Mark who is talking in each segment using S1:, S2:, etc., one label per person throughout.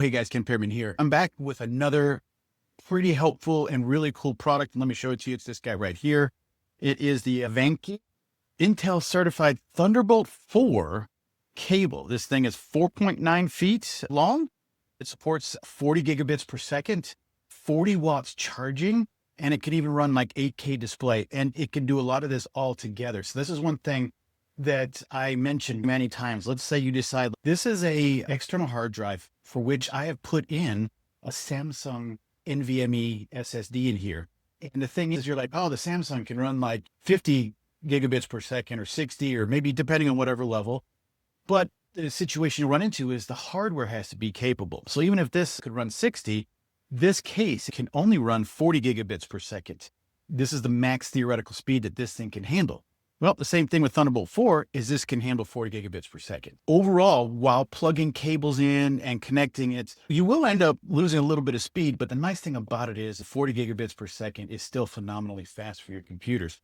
S1: Hey guys, Ken Pearman here. I'm back with another pretty helpful and really cool product. Let me show it to you. It's this guy right here. It is the Ivanky Intel certified Thunderbolt 4 cable. This thing is 4.9 feet long. It supports 40 gigabits per second, 40 watts charging, and it can even run like 8K display. And it can do a lot of this all together. So this is one thing that I mentioned many times. Let's say you decide this is a external hard drive for which I have put in a Samsung NVMe SSD in here. And the thing is, you're like, oh, the Samsung can run like 50 gigabits per second or 60, or maybe depending on whatever level. But the situation you run into is the hardware has to be capable. So even if this could run 60, this case can only run 40 gigabits per second. This is the max theoretical speed that this thing can handle. Well, the same thing with Thunderbolt 4 is this can handle 40 gigabits per second. Overall, while plugging cables in and connecting it, you will end up losing a little bit of speed, but the nice thing about it is 40 gigabits per second is still phenomenally fast for your computers.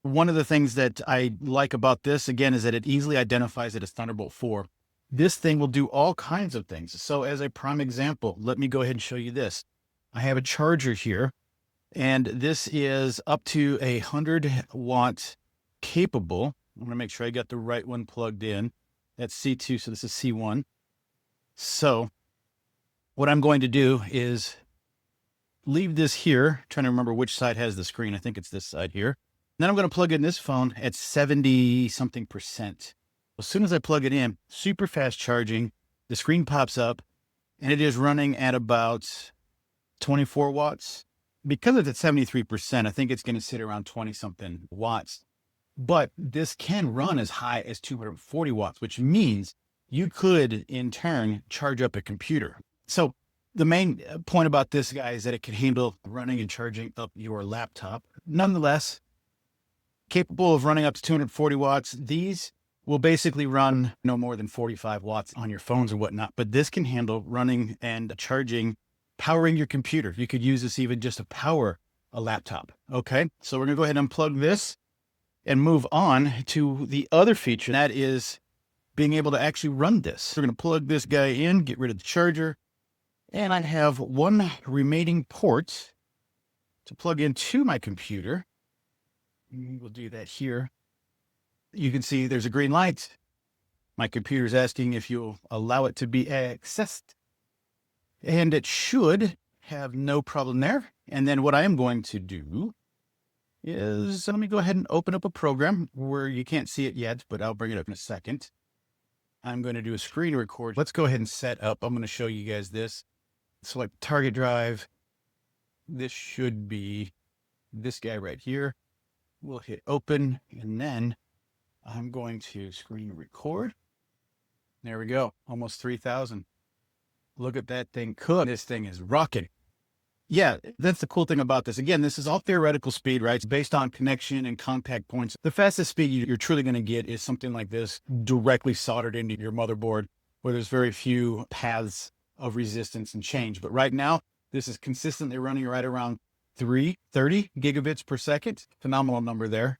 S1: One of the things that I like about this, again, is that it easily identifies it as Thunderbolt 4. This thing will do all kinds of things. So as a prime example, let me go ahead and show you this. I have a charger here, and this is up to 100 watt capable. I'm going to make sure I got the right one plugged in. That's C2, so this is C1. So what I'm going to do is leave this here, trying to remember which side has the screen. I think it's this side here. Then I'm going to plug in this phone at 70 something percent. As soon as I plug it in, super fast charging, the screen pops up, and it is running at about 24 watts. Because it's at 73%, I think it's going to sit around 20 something watts. But this can run as high as 240 watts, which means you could in turn charge up a computer. So the main point about this guy is that it can handle running and charging up your laptop. Nonetheless, capable of running up to 240 watts. These will basically run no more than 45 watts on your phones or whatnot, but this can handle running and charging, powering your computer. You could use this even just to power a laptop. Okay, so we're gonna go ahead and unplug this and move on to the other feature, that is being able to actually run this. We're going to plug this guy in, get rid of the charger, and I have one remaining port to plug into my computer. We'll do that here. You can see there's a green light. My computer is asking if you'll allow it to be accessed, and it should have no problem there. And then what I am going to do is, let me go ahead and open up a program where you can't see it yet, but I'll bring it up in a second. I'm going to do a screen record. Let's go ahead and set up. I'm going to show you guys this. Select target drive. This should be this guy right here. We'll hit open, and then I'm going to screen record. There we go. Almost 3,000. Look at that thing cook. This thing is rocking. Yeah, that's the cool thing about this. Again, this is all theoretical speed, right? It's based on connection and contact points. The fastest speed you're truly going to get is something like this directly soldered into your motherboard, where there's very few paths of resistance and change. But right now, this is consistently running right around 330 gigabits per second. Phenomenal number there.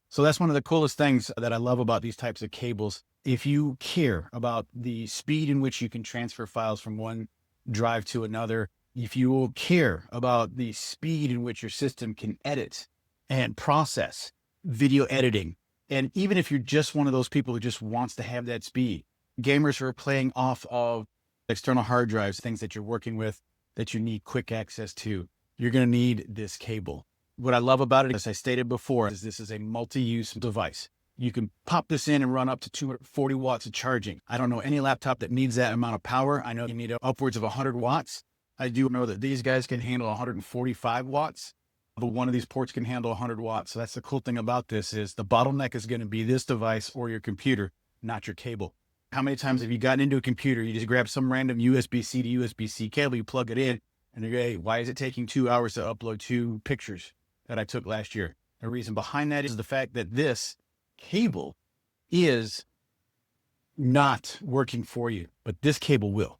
S1: So that's one of the coolest things that I love about these types of cables. If you care about the speed in which you can transfer files from one drive to another, if you will care about the speed in which your system can edit and process video editing, and even if you're just one of those people who just wants to have that speed, gamers who are playing off of external hard drives, things that you're working with that you need quick access to, you're going to need this cable. What I love about it, as I stated before, is this is a multi-use device. You can pop this in and run up to 240 watts of charging. I don't know any laptop that needs that amount of power. I know you need upwards of 100 watts. I do know that these guys can handle 145 watts, but one of these ports can handle 100 watts. So that's the cool thing about this, is the bottleneck is going to be this device or your computer, not your cable. How many times have you gotten into a computer, you just grab some random USB-C to USB-C cable, you plug it in, and you go, hey, why is it taking 2 hours to upload 2 pictures that I took last year? The reason behind that is the fact that this cable is not working for you, but this cable will.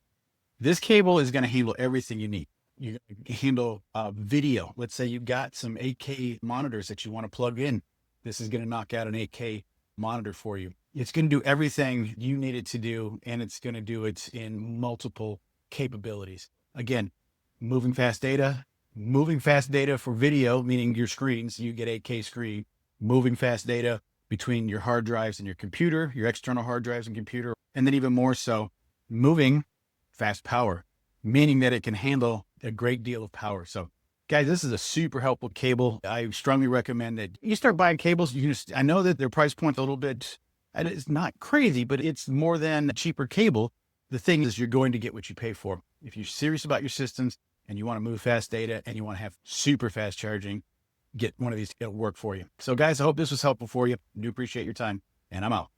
S1: This cable is going to handle everything you need. You can handle video. Let's say you've got some 8K monitors that you want to plug in. This is going to knock out an 8K monitor for you. It's going to do everything you need it to do, and it's going to do it in multiple capabilities. Again, moving fast data for video, meaning your screens, you get 8K screen, moving fast data between your hard drives and your computer, your external hard drives and computer, and then even more so, moving fast power, meaning that it can handle a great deal of power. So guys, this is a super helpful cable. I strongly recommend that you start buying cables. I know that their price point's a little bit, and it's not crazy, but it's more than a cheaper cable. The thing is, you're going to get what you pay for. If you're serious about your systems and you want to move fast data and you want to have super fast charging, get one of these. It'll work for you. So guys, I hope this was helpful for you. I do appreciate your time, and I'm out.